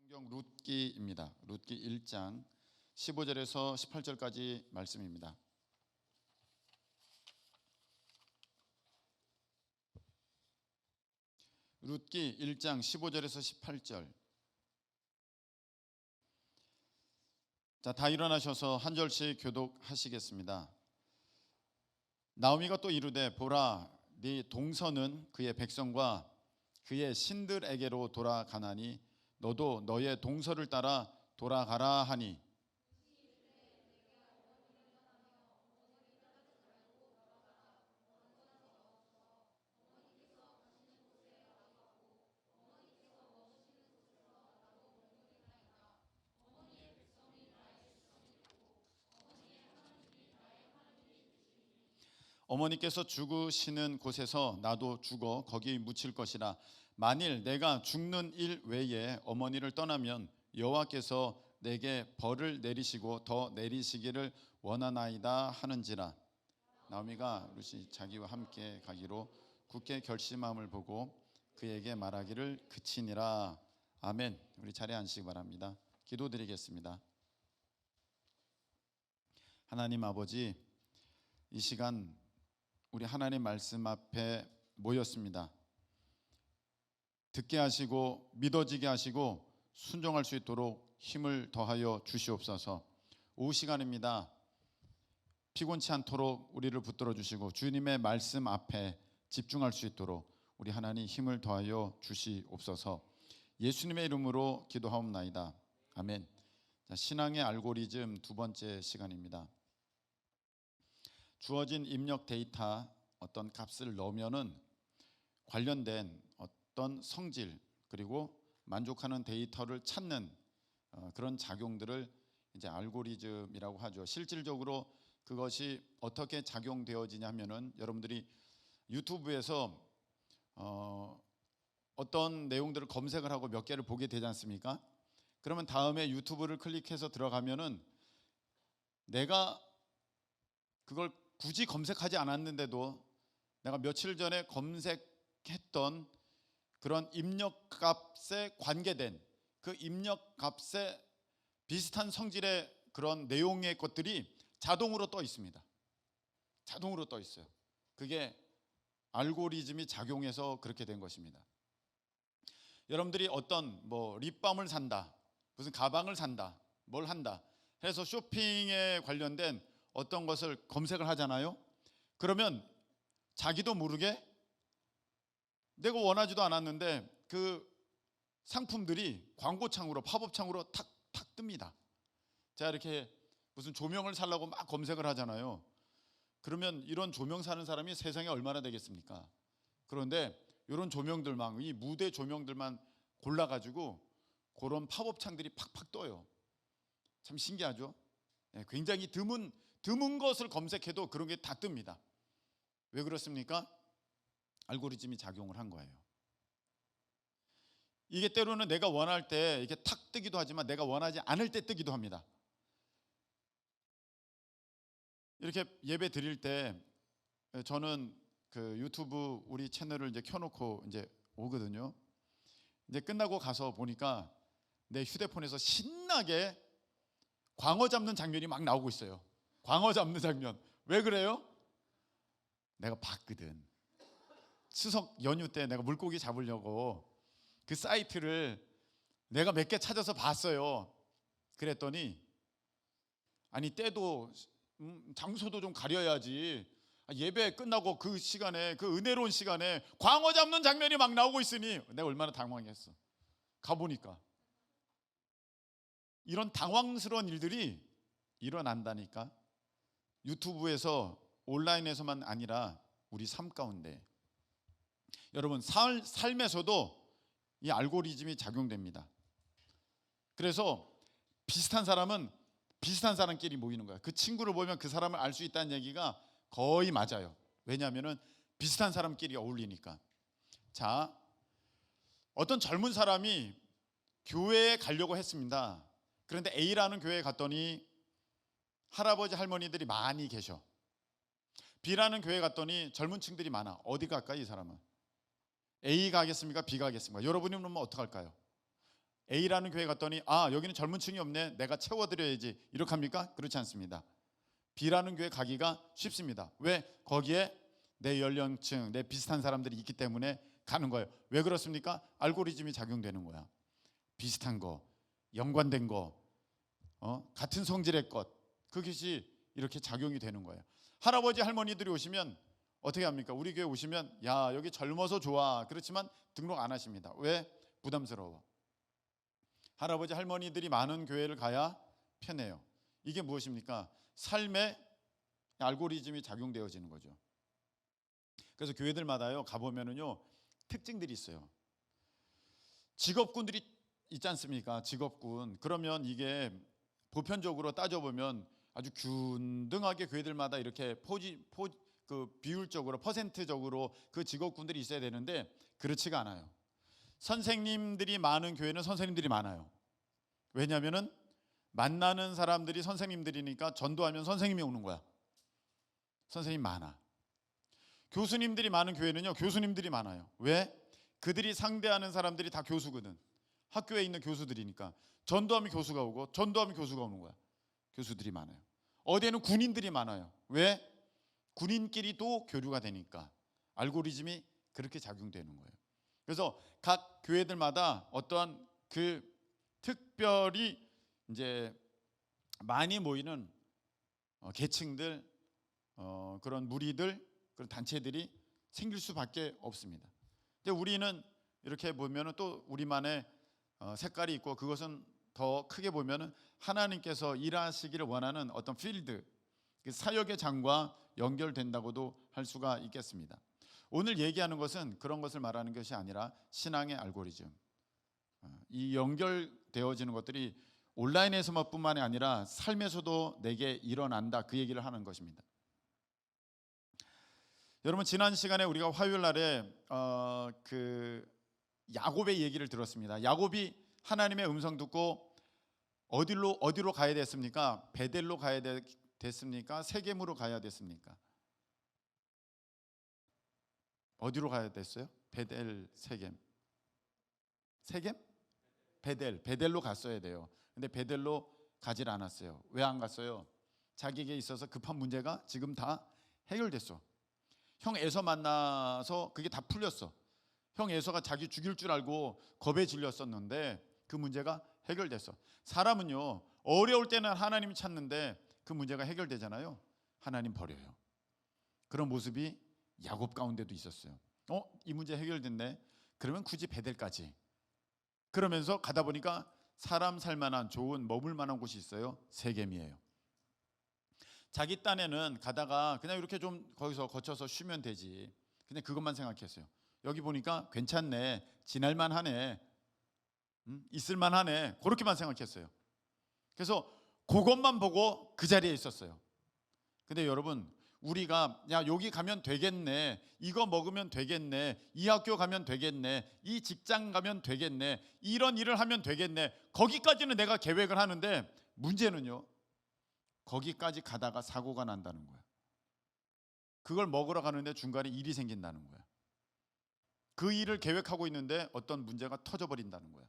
성경 룻기입니다. 룻기 1장 15절에서 18절까지 말씀입니다. 룻기 1장 15절에서 18절. 자, 다 일어나셔서 한 절씩 교독하시겠습니다. 나오미가 또 이르되 보라, 네 동서는 그의 백성과 그의 신들에게로 돌아가나니 너도 너의 동서를 따라 돌아가라 하니, 어머니께서 죽으시는 곳에서 나도 죽어 거기 묻힐 것이라. 만일 내가 죽는 일 외에 어머니를 떠나면 여호와께서 내게 벌을 내리시고 더 내리시기를 원하나이다 하는지라. 나오미가 룻이 자기와 함께 가기로 굳게 결심함을 보고 그에게 말하기를 그치니라. 아멘. 우리 자리에 앉으시기 바랍니다. 기도드리겠습니다. 하나님 아버지, 이 시간 우리 하나님 말씀 앞에 모였습니다. 듣게 하시고 믿어지게 하시고 순종할 수 있도록 힘을 더하여 주시옵소서. 오후 시간입니다. 피곤치 않도록 우리를 붙들어 주시고 주님의 말씀 앞에 집중할 수 있도록 우리 하나님 힘을 더하여 주시옵소서. 예수님의 이름으로 기도하옵나이다. 아멘. 자, 신앙의 알고리즘 두 번째 시간입니다. 주어진 입력 데이터 어떤 값을 넣으면은 관련된 어떤 성질 그리고 만족하는 데이터를 찾는 그런 작용들을 이제 알고리즘이라고 하죠. 실질적으로 그것이 어떻게 작용되어지냐 하면은 여러분들이 유튜브에서 어떤 내용들을 검색을 하고 몇 개를 보게 되지 않습니까? 그러면 다음에 유튜브를 클릭해서 들어가면은 내가 그걸 굳이 검색하지 않았는데도 내가 며칠 전에 검색했던 그런 입력값에 관계된 그 입력값에 비슷한 성질의 그런 내용의 것들이 자동으로 떠 있습니다. 자동으로 떠 있어요. 그게 알고리즘이 작용해서 그렇게 된 것입니다. 여러분들이 어떤 립밤을 산다, 무슨 가방을 산다, 뭘 한다 해서 쇼핑에 관련된 어떤 것을 검색을 하잖아요. 그러면 자기도 모르게 내가 원하지도 않았는데 그 상품들이 광고창으로 팝업창으로 탁탁 뜹니다. 제가 이렇게 무슨 조명을 사려고 막 검색을 하잖아요. 그러면 이런 조명 사는 사람이 세상에 얼마나 되겠습니까? 그런데 이런 조명들만, 이 무대 조명들만 골라가지고 그런 팝업창들이 팍팍 떠요. 참 신기하죠? 굉장히 드문 것을 검색해도 그런 게 다 뜹니다. 왜 그렇습니까? 알고리즘이 작용을 한 거예요. 이게 때로는 내가 원할 때 이게 탁 뜨기도 하지만 내가 원하지 않을 때 뜨기도 합니다. 이렇게 예배 드릴 때 저는 그 유튜브 우리 채널을 이제 켜놓고 이제 오거든요. 이제 끝나고 가서 보니까 내 휴대폰에서 신나게 광어 잡는 장면이 막 나오고 있어요. 광어 잡는 장면. 왜 그래요? 내가 봤거든. 추석 연휴 때 내가 물고기 잡으려고 그 사이트를 내가 몇 개 찾아서 봤어요. 그랬더니 아니 때도 장소도 좀 가려야지. 예배 끝나고 그 시간에 그 은혜로운 시간에 광어 잡는 장면이 막 나오고 있으니 내가 얼마나 당황했어. 가보니까 이런 당황스러운 일들이 일어난다니까. 유튜브에서 온라인에서만 아니라 우리 삶 가운데 여러분 삶에서도 이 알고리즘이 작용됩니다. 그래서 비슷한 사람은 비슷한 사람끼리 모이는 거야. 그 친구를 보면 그 사람을 알 수 있다는 얘기가 거의 맞아요. 왜냐하면 비슷한 사람끼리 어울리니까. 자, 어떤 젊은 사람이 교회에 가려고 했습니다. 그런데 A라는 교회에 갔더니 할아버지 할머니들이 많이 계셔. B라는 교회에 갔더니 젊은 층들이 많아. 어디 갈까요, 이 사람은? A 가겠습니까? B 가겠습니까? 여러분이면 어떡할까요? A라는 교회 갔더니 여기는 젊은 층이 없네, 내가 채워드려야지, 이렇게 합니까? 그렇지 않습니다. B라는 교회 가기가 쉽습니다. 왜? 거기에 내 연령층, 내 비슷한 사람들이 있기 때문에 가는 거예요. 왜 그렇습니까? 알고리즘이 작용되는 거야. 비슷한 거, 연관된 거, 같은 성질의 것, 그것이 이렇게 작용이 되는 거예요. 할아버지 할머니들이 오시면 어떻게 합니까? 우리 교회 오시면 야, 여기 젊어서 좋아, 그렇지만 등록 안 하십니다. 왜? 부담스러워. 할아버지 할머니들이 많은 교회를 가야 편해요. 이게 무엇입니까? 삶의 알고리즘이 작용되어지는 거죠. 그래서 교회들마다요 가보면은요 특징들이 있어요. 직업군들이 있지 않습니까? 직업군. 그러면 이게 보편적으로 따져보면 아주 균등하게 교회들마다 이렇게 그 비율적으로 퍼센트적으로 그 직업군들이 있어야 되는데 그렇지가 않아요. 선생님들이 많은 교회는 선생님들이 많아요. 왜냐하면은 만나는 사람들이 선생님들이니까 전도하면 선생님이 오는 거야. 선생님 많아. 교수님들이 많은 교회는요 교수님들이 많아요. 왜? 그들이 상대하는 사람들이 다 교수거든. 학교에 있는 교수들이니까 전도하면 교수가 오고 전도하면 교수가 오는 거야. 교수들이 많아요. 어디에는 군인들이 많아요. 왜? 군인끼리도 교류가 되니까. 알고리즘이 그렇게 작용되는 거예요. 그래서 각 교회들마다 어떠한 그 특별히 이제 많이 모이는 계층들, 그런 무리들, 그런 단체들이 생길 수밖에 없습니다. 근데 우리는 이렇게 보면은 또 우리만의 색깔이 있고, 그것은 더 크게 보면은 하나님께서 일하시기를 원하는 어떤 필드, 그 사역의 장과 연결된다고도 할 수가 있겠습니다. 오늘 얘기하는 것은 그런 것을 말하는 것이 아니라 신앙의 알고리즘, 이 연결되어지는 것들이 온라인에서뿐만이 아니라 삶에서도 내게 일어난다, 그 얘기를 하는 것입니다. 여러분, 지난 시간에 우리가 화요일 날에 그 야곱의 얘기를 들었습니다. 야곱이 하나님의 음성 듣고 어디로 가야 됐습니까? 베델로 가야 됐습니까? 세겜으로 가야 됐습니까? 어디로 가야 됐어요? 베델, 세겜. 세겜? 베델로 갔어야 돼요. 근데 베델로 가질 않았어요. 왜 안 갔어요? 자기에게 있어서 급한 문제가 지금 다 해결됐어. 형 에서 만나서 그게 다 풀렸어. 형 에서가 자기 죽일 줄 알고 겁에 질렸었는데 그 문제가 해결됐어. 사람은요 어려울 때는 하나님 찾는데 그 문제가 해결되잖아요. 하나님 버려요. 그런 모습이 야곱 가운데도 있었어요. 이 문제 해결됐네. 그러면 굳이 베델까지. 그러면서 가다 보니까 사람 살만한 좋은 머물 만한 곳이 있어요. 세겜이에요. 자기 딴에는 가다가 그냥 이렇게 좀 거기서 거쳐서 쉬면 되지. 그냥 그것만 생각했어요. 여기 보니까 괜찮네, 지날만 하네, 있을만 하네, 그렇게만 생각했어요. 그래서 그것만 보고 그 자리에 있었어요. 근데 여러분, 우리가 야 여기 가면 되겠네, 이거 먹으면 되겠네, 이 학교 가면 되겠네, 이 직장 가면 되겠네, 이런 일을 하면 되겠네, 거기까지는 내가 계획을 하는데 문제는요 거기까지 가다가 사고가 난다는 거야. 그걸 먹으러 가는데 중간에 일이 생긴다는 거야. 그 일을 계획하고 있는데 어떤 문제가 터져버린다는 거야.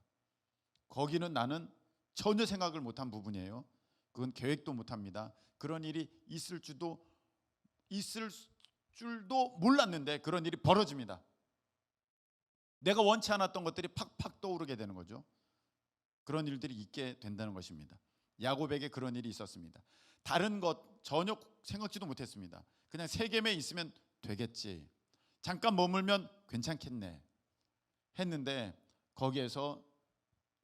거기는 나는 전혀 생각을 못한 부분이에요. 그건 계획도 못합니다. 그런 일이 있을 줄도 몰랐는데 그런 일이 벌어집니다. 내가 원치 않았던 것들이 팍팍 떠오르게 되는 거죠. 그런 일들이 있게 된다는 것입니다. 야곱에게 그런 일이 있었습니다. 다른 것 전혀 생각지도 못했습니다. 그냥 세겜에 있으면 되겠지, 잠깐 머물면 괜찮겠네 했는데 거기에서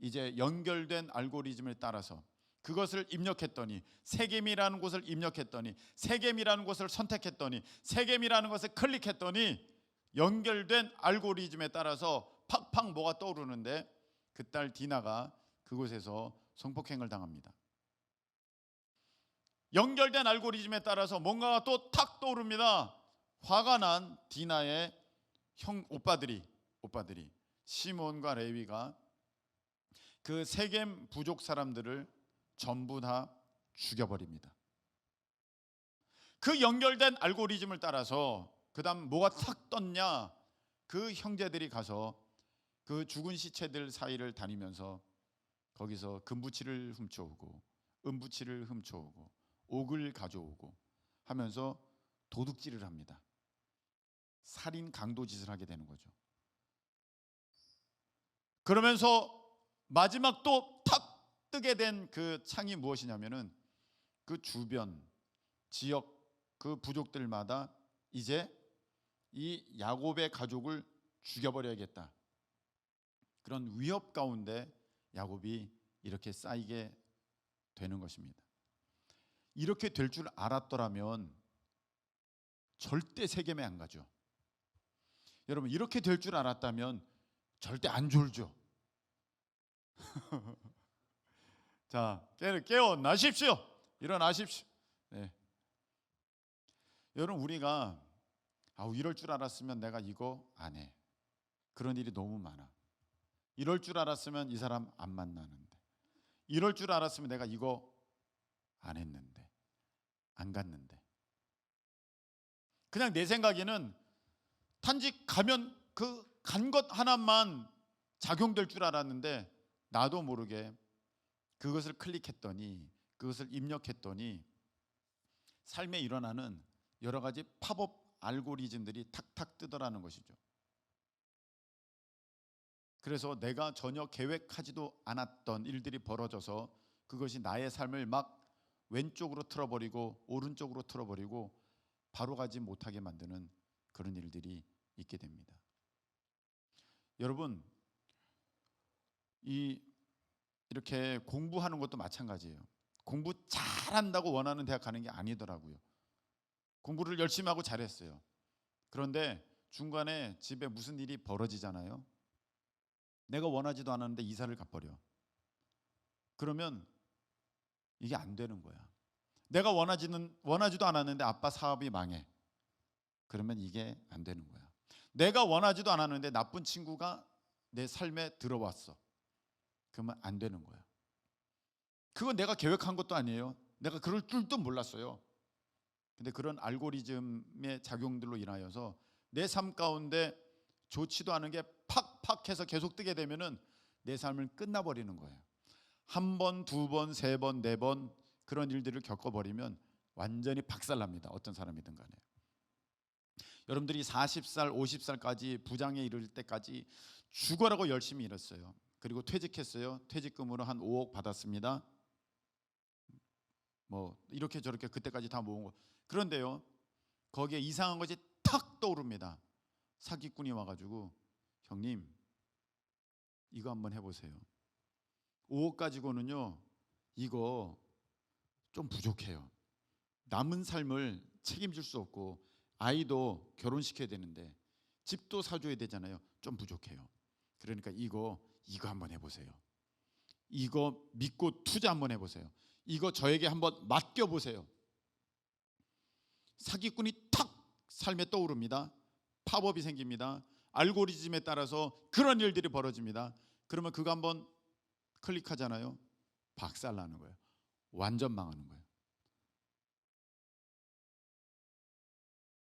이제 연결된 알고리즘을 따라서 그것을 입력했더니, 세겜이라는 곳을 입력했더니, 세겜이라는 곳을 선택했더니, 세겜이라는 것을 클릭했더니 연결된 알고리즘에 따라서 팍팍 뭐가 떠오르는데 그 딸 디나가 그곳에서 성폭행을 당합니다. 연결된 알고리즘에 따라서 뭔가가 또 탁 떠오릅니다. 화가 난 디나의 오빠들이 시몬과 레위가 그 세겜 부족 사람들을 전부 다 죽여버립니다. 그 연결된 알고리즘을 따라서 그 다음 뭐가 탁 떴냐, 그 형제들이 가서 그 죽은 시체들 사이를 다니면서 거기서 금부치를 훔쳐오고 은부치를 훔쳐오고 옥을 가져오고 하면서 도둑질을 합니다. 살인 강도짓을 하게 되는 거죠. 그러면서 마지막 또 탁 뜨게 된 그 창이 무엇이냐면은 그 주변 지역 그 부족들마다 이제 이 야곱의 가족을 죽여버려야겠다. 그런 위협 가운데 야곱이 이렇게 쌓이게 되는 것입니다. 이렇게 될 줄 알았더라면 절대 세겜에 안 가죠. 여러분, 이렇게 될 줄 알았다면 절대 안 졸죠. 자, 깨어나십시오. 일어나십시오. 네. 여러분, 우리가 이럴 줄 알았으면 내가 이거 안 해. 그런 일이 너무 많아. 이럴 줄 알았으면 이 사람 안 만나는데. 이럴 줄 알았으면 내가 이거 안 했는데. 안 갔는데. 그냥 내 생각에는 단지 가면 그 간 것 하나만 작용될 줄 알았는데 나도 모르게 그것을 클릭했더니 그것을 입력했더니 삶에 일어나는 여러 가지 팝업 알고리즘들이 탁탁 뜨더라는 것이죠. 그래서 내가 전혀 계획하지도 않았던 일들이 벌어져서 그것이 나의 삶을 막 왼쪽으로 틀어버리고 오른쪽으로 틀어버리고 바로 가지 못하게 만드는 그런 일들이 있게 됩니다. 여러분, 이렇게 공부하는 것도 마찬가지예요. 공부 잘한다고 원하는 대학 가는 게 아니더라고요. 공부를 열심히 하고 잘했어요. 그런데 중간에 집에 무슨 일이 벌어지잖아요. 내가 원하지도 않았는데 이사를 가버려. 그러면 이게 안 되는 거야. 내가 원하지도 않았는데 아빠 사업이 망해. 그러면 이게 안 되는 거야. 내가 원하지도 않았는데 나쁜 친구가 내 삶에 들어왔어. 그러면 안 되는 거야. 그건 내가 계획한 것도 아니에요. 내가 그럴 줄도 몰랐어요. 근데 그런 알고리즘의 작용들로 인하여서 내 삶 가운데 좋지도 않은 게 팍팍해서 계속 뜨게 되면은 내 삶을 끝나버리는 거예요. 한 번, 두 번, 세 번, 네 번 그런 일들을 겪어버리면 완전히 박살납니다. 어떤 사람이든 간에. 여러분들이 40살, 50살까지 부장에 이를 때까지 죽어라고 열심히 일했어요. 그리고 퇴직했어요. 퇴직금으로 한 5억 받았습니다. 뭐 이렇게 저렇게 그때까지 다 모은 거. 그런데요, 거기에 이상한 것이 탁 떠오릅니다. 사기꾼이 와가지고 형님 이거 한번 해보세요. 5억 가지고는요 이거 좀 부족해요. 남은 삶을 책임질 수 없고 아이도 결혼시켜야 되는데 집도 사줘야 되잖아요. 좀 부족해요. 그러니까 이거 한번 해보세요. 이거 믿고 투자 한번 해보세요. 이거 저에게 한번 맡겨보세요. 사기꾼이 탁 삶에 떠오릅니다. 팝업이 생깁니다. 알고리즘에 따라서 그런 일들이 벌어집니다. 그러면 그거 한번 클릭하잖아요. 박살나는 거예요. 완전 망하는 거예요.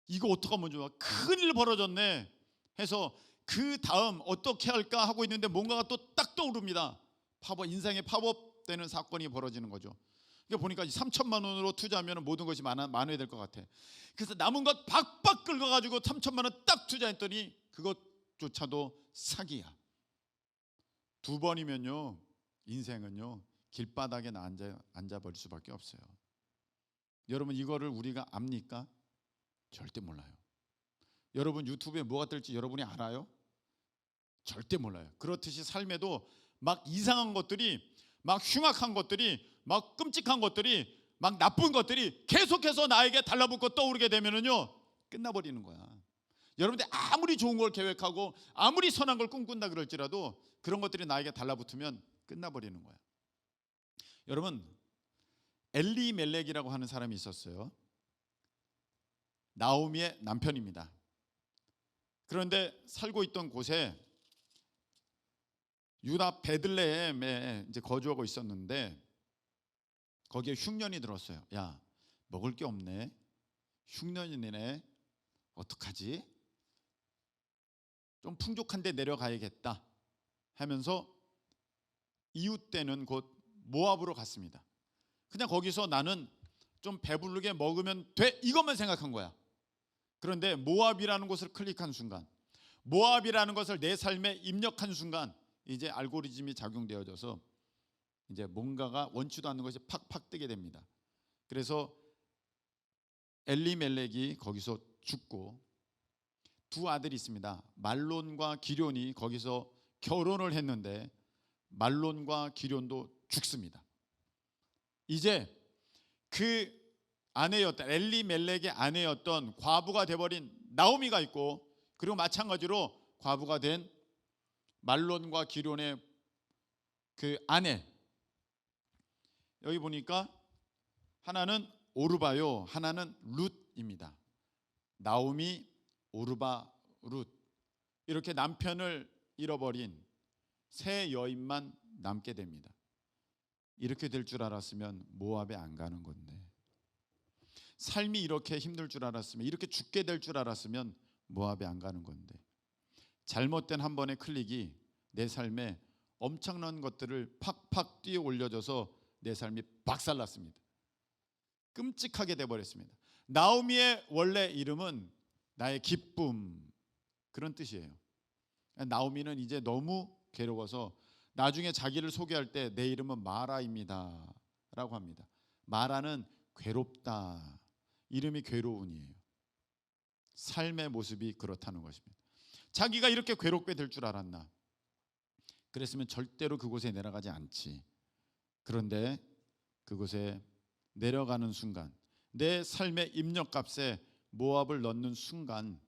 이거 어떡하면 좋아? 큰일 벌어졌네 해서 그 다음 어떻게 할까 하고 있는데 뭔가가 또 딱 떠오릅니다. 팝업, 인생의 팝업 되는 사건이 벌어지는 거죠. 그러니까 보니까 3천만 원으로 투자하면 모든 것이 만회될 것 같아. 그래서 남은 것 박박 긁어가지고 3천만 원 딱 투자했더니 그것조차도 사기야. 두 번이면요 인생은요 길바닥에 앉아버릴 수밖에 없어요. 여러분 이거를 우리가 압니까? 절대 몰라요. 여러분 유튜브에 뭐가 뜰지 여러분이 알아요? 절대 몰라요. 그렇듯이 삶에도 막 이상한 것들이, 막 흉악한 것들이, 막 끔찍한 것들이, 막 나쁜 것들이 계속해서 나에게 달라붙고 떠오르게 되면은요 끝나버리는 거야. 여러분들 아무리 좋은 걸 계획하고 아무리 선한 걸 꿈꾼다 그럴지라도 그런 것들이 나에게 달라붙으면 끝나버리는 거야. 여러분 엘리멜렉이라고 하는 사람이 있었어요. 나오미의 남편입니다. 그런데 살고 있던 곳에 유다 베들레헴에 이제 거주하고 있었는데 거기에 흉년이 들었어요. 야, 먹을 게 없네. 흉년이네. 어떡하지? 좀 풍족한 데 내려가야겠다 하면서 이웃 때는 곧 모압으로 갔습니다. 그냥 거기서 나는 좀 배부르게 먹으면 돼 이것만 생각한 거야. 그런데 모압이라는 곳을 클릭한 순간, 모압이라는 것을 내 삶에 입력한 순간 이제 알고리즘이 작용되어져서 이제 뭔가가 원치도 않는 것이 팍팍 뜨게 됩니다. 그래서 엘리멜렉이 거기서 죽고 두 아들이 있습니다. 말론과 기럐이 거기서 결혼을 했는데 말론과 기럐도 죽습니다. 이제 그 아내였던 엘리멜렉의 아내였던 과부가 돼버린 나오미가 있고, 그리고 마찬가지로 과부가 된 말론과 기럐의 그 아내, 여기 보니까 하나는 오르바요, 하나는 룻입니다. 나오미, 오르바, 룻, 이렇게 남편을 잃어버린 세 여인만 남게 됩니다. 이렇게 될 줄 알았으면 모압에 안 가는 건데, 삶이 이렇게 힘들 줄 알았으면, 이렇게 죽게 될 줄 알았으면 모압에 안 가는 건데, 잘못된 한 번의 클릭이 내 삶에 엄청난 것들을 팍팍 뛰어 올려줘서 내 삶이 박살났습니다. 끔찍하게 돼버렸습니다. 나오미의 원래 이름은 나의 기쁨, 그런 뜻이에요. 나오미는 이제 너무 괴로워서 나중에 자기를 소개할 때 내 이름은 마라입니다 라고 합니다. 마라는 괴롭다, 이름이 괴로운이에요. 삶의 모습이 그렇다는 것입니다. 자기가 이렇게 괴롭게 될 줄 알았나? 그랬으면 절대로 그곳에 내려가지 않지. 그런데 그곳에 내려가는 순간, 내 삶의 입력값에 모압을 넣는 순간,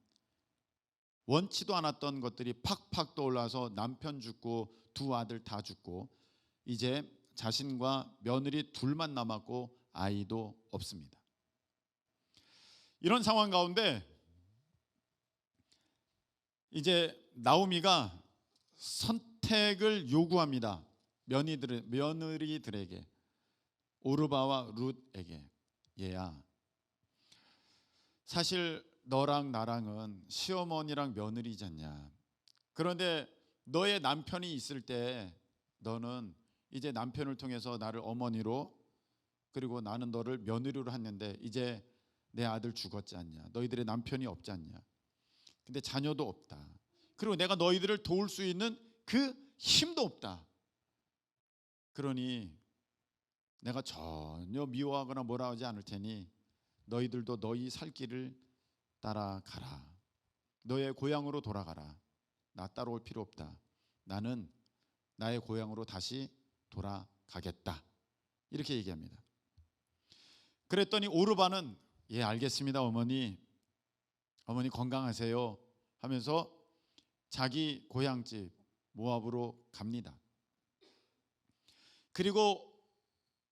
원치도 않았던 것들이 팍팍 떠올라서 남편 죽고 두 아들 다 죽고 이제 자신과 며느리 둘만 남았고 아이도 없습니다. 이런 상황 가운데 이제 나오미가 선택을 요구합니다. 며느리들에게, 오르바와 룻에게. 얘야, 사실 너랑 나랑은 시어머니랑 며느리잖냐. 그런데 너의 남편이 있을 때 너는 이제 남편을 통해서 나를 어머니로, 그리고 나는 너를 며느리로 했는데 이제 내 아들 죽었지 않냐. 너희들의 남편이 없지 않냐. 근데 자녀도 없다. 그리고 내가 너희들을 도울 수 있는 그 힘도 없다. 그러니 내가 전혀 미워하거나 뭐라 하지 않을 테니 너희들도 너희 살 길을 따라가라. 너의 고향으로 돌아가라. 나 따라올 필요 없다. 나는 나의 고향으로 다시 돌아가겠다. 이렇게 얘기합니다. 그랬더니 오르바는 예, 알겠습니다 어머니. 어머니 건강하세요 하면서 자기 고향집 모압으로 갑니다. 그리고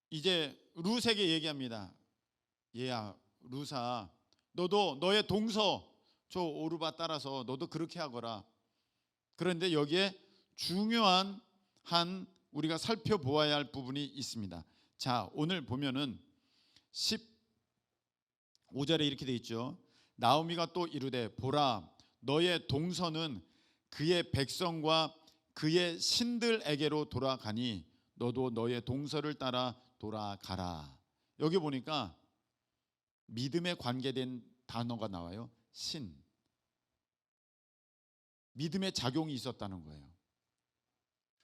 이제 룻에게 얘기합니다. 얘야, 룻아, 너도 너의 동서 저 오르바 따라서 너도 그렇게 하거라. 그런데 여기에 중요한 한 우리가 살펴보아야 할 부분이 있습니다. 자, 오늘 보면은 15절에 이렇게 돼 있죠. 나오미가 또 이르되 보라, 너의 동서는 그의 백성과 그의 신들에게로 돌아가니 너도 너의 동서를 따라 돌아가라. 여기 보니까 믿음에 관계된 단어가 나와요. 신. 믿음의 작용이 있었다는 거예요.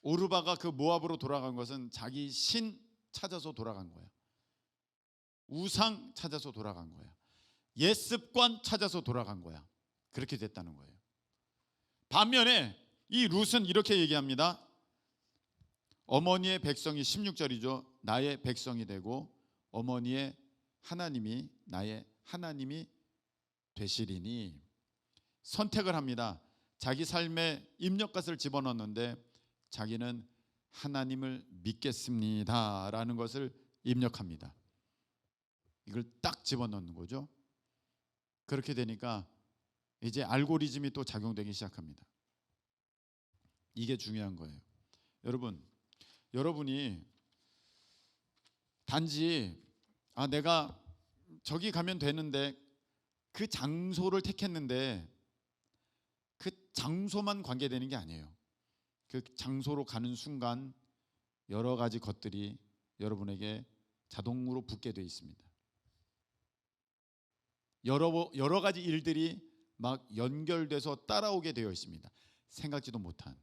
오르바가 그 모압으로 돌아간 것은 자기 신 찾아서 돌아간 거예요. 우상 찾아서 돌아간 거야. 옛 습관 찾아서 돌아간 거야. 그렇게 됐다는 거예요. 반면에 이 룻은 이렇게 얘기합니다. 어머니의 백성이 16절이죠. 나의 백성이 되고 어머니의 하나님이 나의 하나님이 되시리니. 선택을 합니다. 자기 삶에 입력값을 집어넣는데 자기는 하나님을 믿겠습니다 라는 것을 입력합니다. 이걸 딱 집어넣는 거죠. 그렇게 되니까 이제 알고리즘이 또 작용되기 시작합니다. 이게 중요한 거예요. 여러분이 단지 내가 저기 가면 되는데 그 장소를 택했는데 그 장소만 관계되는 게 아니에요. 그 장소로 가는 순간 여러 가지 것들이 여러분에게 자동으로 붙게 되어 있습니다. 여러 가지 일들이 막 연결돼서 따라오게 되어 있습니다. 생각지도 못한.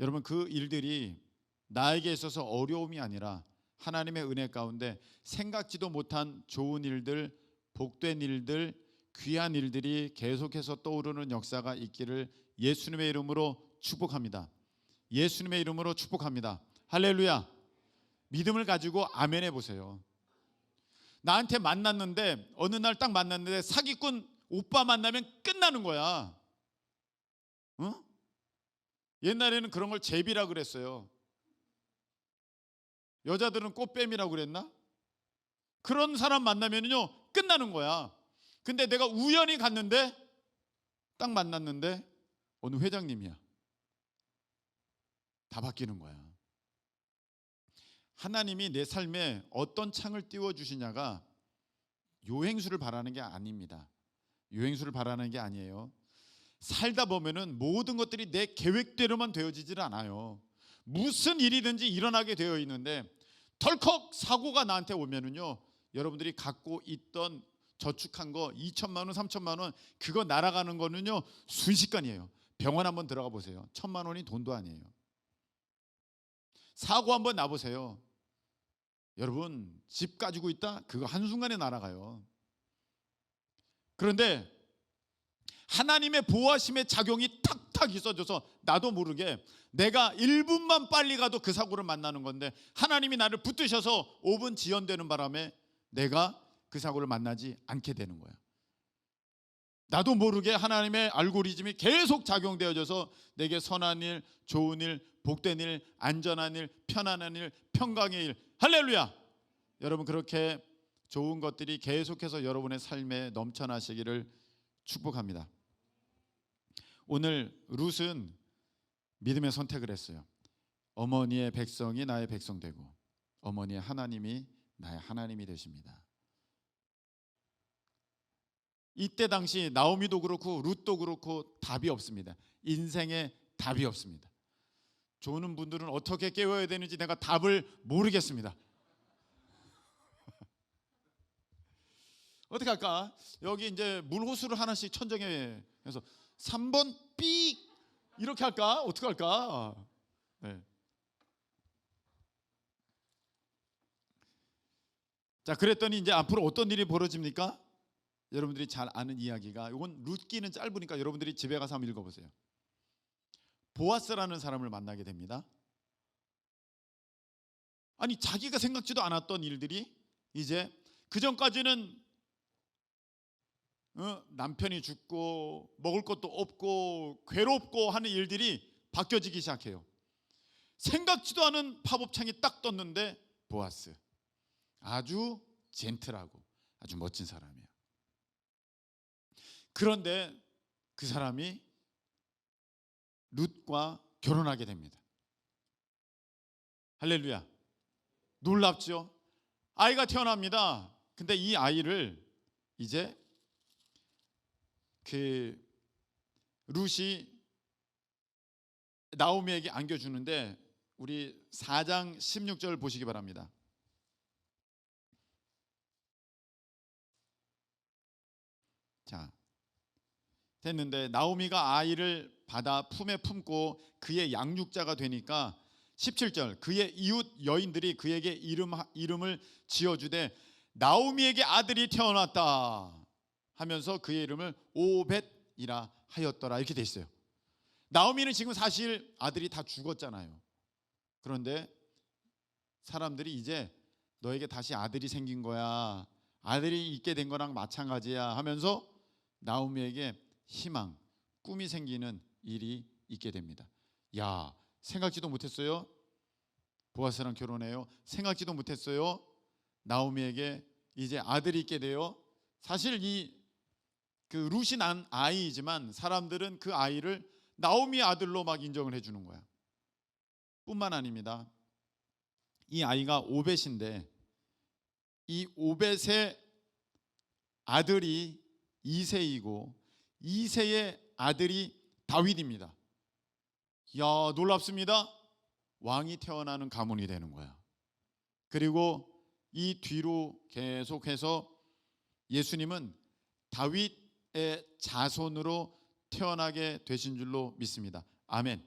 여러분, 그 일들이 나에게 있어서 어려움이 아니라 하나님의 은혜 가운데 생각지도 못한 좋은 일들, 복된 일들, 귀한 일들이 계속해서 떠오르는 역사가 있기를 예수님의 이름으로 축복합니다. 예수님의 이름으로 축복합니다. 할렐루야. 믿음을 가지고 아멘 해보세요. 나한테 만났는데, 어느 날 딱 만났는데 사기꾼 오빠 만나면 끝나는 거야. 어? 옛날에는 그런 걸 제비라 그랬어요. 여자들은 꽃뱀이라고 그랬나? 그런 사람 만나면요 끝나는 거야. 근데 내가 우연히 갔는데, 딱 만났는데 어느 회장님이야. 다 바뀌는 거야. 하나님이 내 삶에 어떤 창을 띄워주시냐가 요행수를 바라는 게 아닙니다. 요행수를 바라는 게 아니에요. 살다 보면은 모든 것들이 내 계획대로만 되어지질 않아요. 무슨 일이든지 일어나게 되어 있는데, 덜컥 사고가 나한테 오면은요, 여러분들이 갖고 있던 저축한 거 2천만 원, 3천만 원 그거 날아가는 거는요 순식간이에요. 병원 한번 들어가 보세요. 1,000만 원이 돈도 아니에요. 사고 한번 나보세요. 여러분, 집 가지고 있다? 그거 한순간에 날아가요. 그런데 하나님의 보호하심의 작용이 탁탁 있어져서 나도 모르게 내가 1분만 빨리 가도 그 사고를 만나는 건데, 하나님이 나를 붙드셔서 5분 지연되는 바람에 내가 그 사고를 만나지 않게 되는 거야. 나도 모르게 하나님의 알고리즘이 계속 작용되어져서 내게 선한 일, 좋은 일, 복된 일, 안전한 일, 편안한 일, 평강의 일. 할렐루야. 여러분, 그렇게 좋은 것들이 계속해서 여러분의 삶에 넘쳐나시기를 축복합니다. 오늘 룻은 믿음의 선택을 했어요. 어머니의 백성이 나의 백성 되고 어머니의 하나님이 나의 하나님이 되십니다. 이때 당시 나오미도 그렇고 룻도 그렇고 답이 없습니다. 인생에 답이 없습니다. 조는 분들은 어떻게 깨워야 되는지 내가 답을 모르겠습니다. 어떻게 할까? 여기 이제 물호수를 하나씩 천정해 해서 3번 삑 이렇게 할까? 어떻게 할까? 네. 자, 그랬더니 이제 앞으로 어떤 일이 벌어집니까? 여러분들이 잘 아는 이야기가, 이건 룻기는 짧으니까 여러분들이 집에 가서 한번 읽어보세요. 보아스라는 사람을 만나게 됩니다. 아니, 자기가 생각지도 않았던 일들이 이제 그전까지는 남편이 죽고 먹을 것도 없고 괴롭고 하는 일들이 바뀌어지기 시작해요. 생각지도 않은 팝업창이 딱 떴는데 보아스, 아주 젠틀하고 아주 멋진 사람이에요. 그런데 그 사람이 룻과 결혼하게 됩니다. 할렐루야. 놀랍죠? 아이가 태어납니다. 근데 이 아이를 이제 그 룻이 나오미에게 안겨주는데, 우리 4장 16절 보시기 바랍니다. 자, 됐는데 나오미가 아이를 받아 품에 품고 그의 양육자가 되니까 17절, 그의 이웃 여인들이 그에게 이름을 지어주되 나오미에게 아들이 태어났다 하면서 그의 이름을 오벳이라 하였더라, 이렇게 돼 있어요. 나오미는 지금 사실 아들이 다 죽었잖아요. 그런데 사람들이 이제 너에게 다시 아들이 생긴 거야, 아들이 있게 된 거랑 마찬가지야 하면서 나오미에게 희망, 꿈이 생기는 일이 있게 됩니다. 야, 생각지도 못했어요. 보아스랑 결혼해요. 생각지도 못했어요. 나오미에게 이제 아들이 있게 돼요. 사실 그 룻이 난 아이이지만 사람들은 그 아이를 나오미의 아들로 막 인정을 해주는 거야. 뿐만 아닙니다. 이 아이가 오벳인데 이 오벳의 아들이 이새이고 이새의 아들이 다윗입니다. 이야, 놀랍습니다. 왕이 태어나는 가문이 되는 거야. 그리고 이 뒤로 계속해서 예수님은 다윗의 자손으로 태어나게 되신 줄로 믿습니다. 아멘.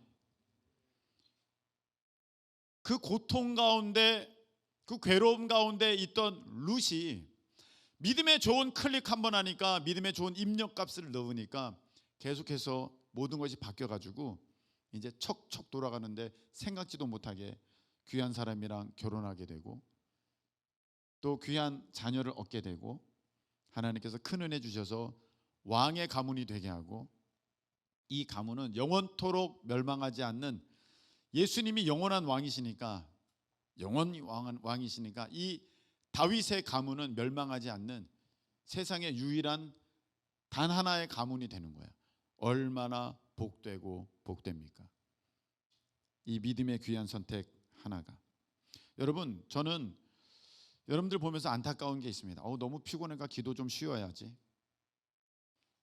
그 고통 가운데, 그 괴로움 가운데 있던 룻이 믿음의 좋은 클릭 한번 하니까, 믿음의 좋은 입력값을 넣으니까 계속해서 모든 것이 바뀌어가지고 이제 척척 돌아가는데 생각지도 못하게 귀한 사람이랑 결혼하게 되고 또 귀한 자녀를 얻게 되고 하나님께서 큰 은혜 주셔서 왕의 가문이 되게 하고, 이 가문은 영원토록 멸망하지 않는, 예수님이 영원한 왕이시니까, 영원히 왕이시니까 이 다윗의 가문은 멸망하지 않는 세상의 유일한 단 하나의 가문이 되는 거야. 얼마나 복되고 복됩니까? 이 믿음의 귀한 선택 하나가. 여러분, 저는 여러분들 보면서 안타까운 게 있습니다. 너무 피곤하니까 기도 좀 쉬어야지.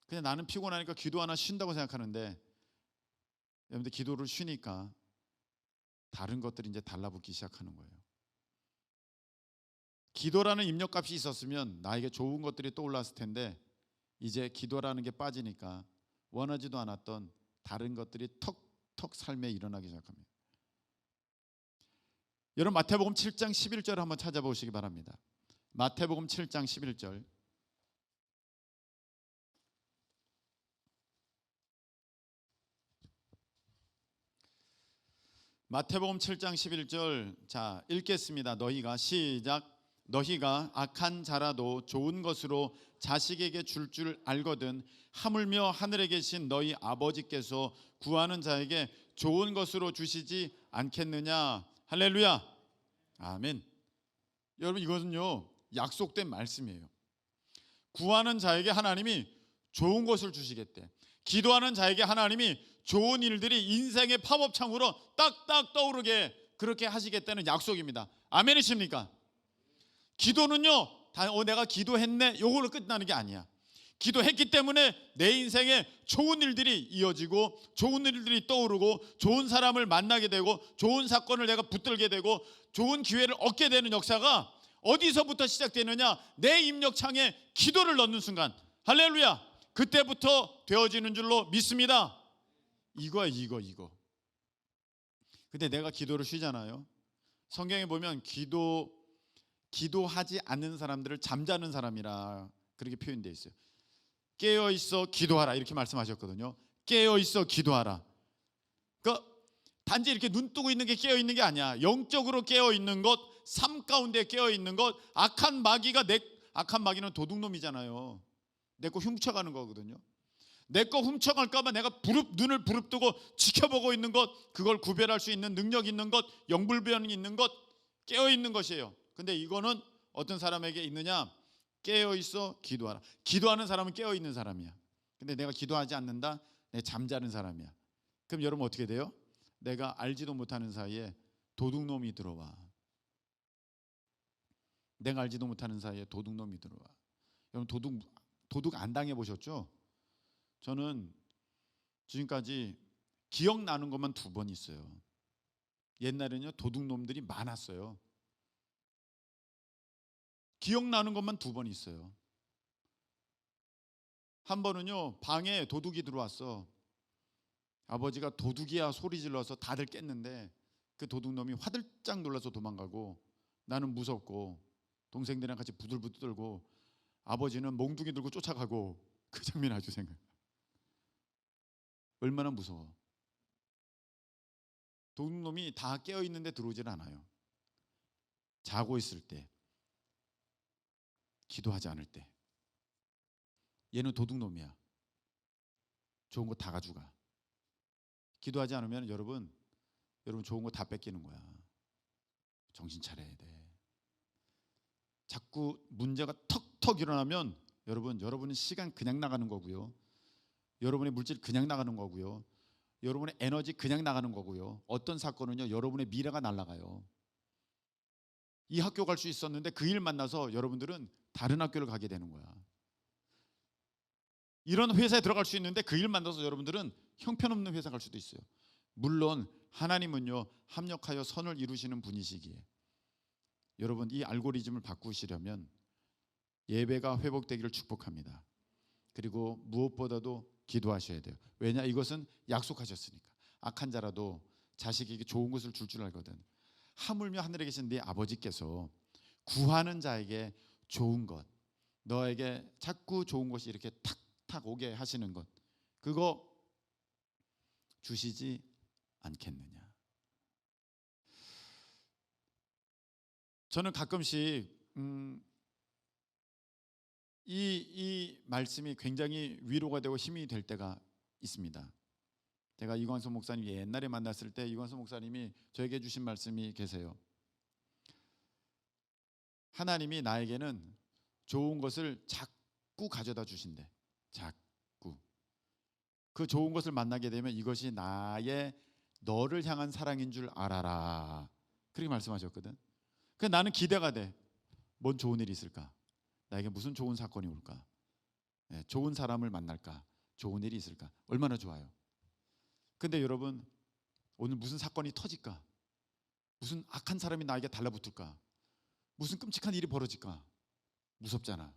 그냥 나는 피곤하니까 기도 하나 쉰다고 생각하는데, 여러분들 기도를 쉬니까 다른 것들이 이제 달라붙기 시작하는 거예요. 기도라는 입력값이 있었으면 나에게 좋은 것들이 떠올랐을 텐데, 이제 기도라는 게 빠지니까 원하지도 않았던 다른 것들이 턱턱 삶에 일어나기 시작합니다. 여러분, 마태복음 7장 11절 한번 찾아보시기 바랍니다. 마태복음 7장 11절. 마태복음 7장 11절. 자, 읽겠습니다. 너희가 시작. 너희가 악한 자라도 좋은 것으로 자식에게 줄 알거든 하물며 하늘에 계신 너희 아버지께서 구하는 자에게 좋은 것으로 주시지 않겠느냐. 할렐루야. 아멘. 여러분, 이것은요 약속된 말씀이에요. 구하는 자에게 하나님이 좋은 것을 주시겠대. 기도하는 자에게 하나님이 좋은 일들이 인생의 팝업창으로 딱딱 떠오르게 그렇게 하시겠다는 약속입니다. 아멘이십니까? 기도는요 내가 기도했네 요걸로 끝나는 게 아니야. 기도했기 때문에 내 인생에 좋은 일들이 이어지고 좋은 일들이 떠오르고 좋은 사람을 만나게 되고 좋은 사건을 내가 붙들게 되고 좋은 기회를 얻게 되는 역사가 어디서부터 시작되느냐? 내 입력창에 기도를 넣는 순간, 할렐루야, 그때부터 되어지는 줄로 믿습니다. 이거야, 이거. 근데 내가 기도를 쉬잖아요. 성경에 보면 기도하지 않는 사람들을 잠자는 사람이라 그렇게 표현되어 있어요. 깨어 있어 기도하라 이렇게 말씀하셨거든요. 깨어 있어 기도하라. 그러니까 단지 이렇게 눈 뜨고 있는 게 깨어 있는 게 아니야. 영적으로 깨어 있는 것, 삶 가운데 깨어 있는 것. 악한 마귀는 도둑놈이잖아요. 내 거 훔쳐가는 거거든요. 내 거 훔쳐갈까 봐 내가 눈을 부릅뜨고 지켜보고 있는 것, 그걸 구별할 수 있는 능력 있는 것, 영불변이 있는 것, 깨어 있는 것이에요. 근데 이거는 어떤 사람에게 있느냐? 깨어 있어 기도하라. 기도하는 사람은 깨어 있는 사람이야. 근데 내가 기도하지 않는다? 내가 잠자는 사람이야. 그럼 여러분 어떻게 돼요? 내가 알지도 못하는 사이에 도둑놈이 들어와. 내가 알지도 못하는 사이에 도둑놈이 들어와. 여러분 도둑 안 당해 보셨죠? 저는 지금까지 기억나는 것만 2번 있어요. 옛날에는요 도둑놈들이 많았어요. 기억나는 것만 2번 있어요. 한 번은요 방에 도둑이 들어왔어. 아버지가 도둑이야 소리 질러서 다들 깼는데 그 도둑놈이 화들짝 놀라서 도망가고 나는 무섭고 동생들이랑 같이 부들부들 떨고 아버지는 몽둥이 들고 쫓아가고, 그 장면 아주 생각. 얼마나 무서워. 도둑놈이 다 깨어있는데 들어오질 않아요. 자고 있을 때, 기도하지 않을 때. 얘는 도둑놈이야. 좋은 거 다 가져가. 기도하지 않으면 여러분 좋은 거 다 뺏기는 거야. 정신 차려야 돼. 자꾸 문제가 턱턱 일어나면 여러분의 시간 그냥 나가는 거고요. 여러분의 물질 그냥 나가는 거고요. 여러분의 에너지 그냥 나가는 거고요. 어떤 사건은요 여러분의 미래가 날아가요. 이 학교 갈 수 있었는데 그 일 만나서 여러분들은 다른 학교를 가게 되는 거야. 이런 회사에 들어갈 수 있는데 그 일 만나서 여러분들은 형편없는 회사 갈 수도 있어요. 물론 하나님은요 합력하여 선을 이루시는 분이시기에 여러분 이 알고리즘을 바꾸시려면 예배가 회복되기를 축복합니다. 그리고 무엇보다도 기도하셔야 돼요. 왜냐? 이것은 약속하셨으니까. 악한 자라도 자식에게 좋은 것을 줄 알거든. 하물며 하늘에 계신 네 아버지께서 구하는 자에게 좋은 것, 너에게 자꾸 좋은 것이 이렇게 탁탁 오게 하시는 것, 그거 주시지 않겠느냐. 저는 가끔씩 이 말씀이 굉장히 위로가 되고 힘이 될 때가 있습니다. 제가 이광수 목사님 옛날에 만났을 때 이광수 목사님이 저에게 주신 말씀이 계세요. 하나님이 나에게는 좋은 것을 자꾸 가져다 주신대. 자꾸. 그 좋은 것을 만나게 되면 이것이 나의 너를 향한 사랑인 줄 알아라. 그렇게 말씀하셨거든. 그래서 나는 기대가 돼. 뭔 좋은 일이 있을까? 나에게 무슨 좋은 사건이 올까? 좋은 사람을 만날까? 좋은 일이 있을까? 얼마나 좋아요. 근데 여러분 오늘 무슨 사건이 터질까? 무슨 악한 사람이 나에게 달라붙을까? 무슨 끔찍한 일이 벌어질까? 무섭잖아.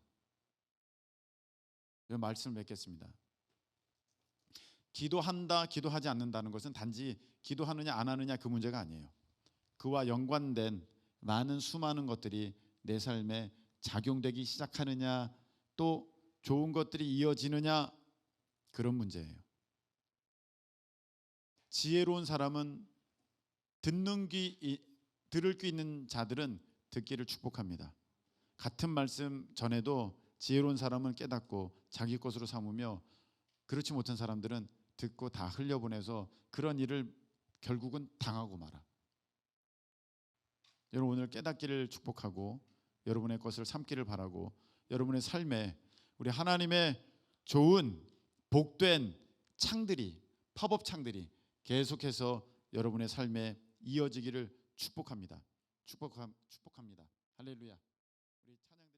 말씀을 맺겠습니다. 기도한다, 기도하지 않는다는 것은 단지 기도하느냐 안 하느냐 그 문제가 아니에요. 그와 연관된 많은 수많은 것들이 내 삶에 작용되기 시작하느냐 또 좋은 것들이 이어지느냐 그런 문제예요. 지혜로운 사람은 들을 귀 있는 자들은 듣기를 축복합니다. 같은 말씀 전에도 지혜로운 사람은 깨닫고 자기 것으로 삼으며 그렇지 못한 사람들은 듣고 다 흘려보내서 그런 일을 결국은 당하고 말아. 여러분 오늘 깨닫기를 축복하고 여러분의 것을 삼기를 바라고 여러분의 삶에 우리 하나님의 좋은 복된 창들이 팝업 창들이 계속해서 여러분의 삶에 이어지기를 축복합니다. 축복합니다. 할렐루야. 우리 찬양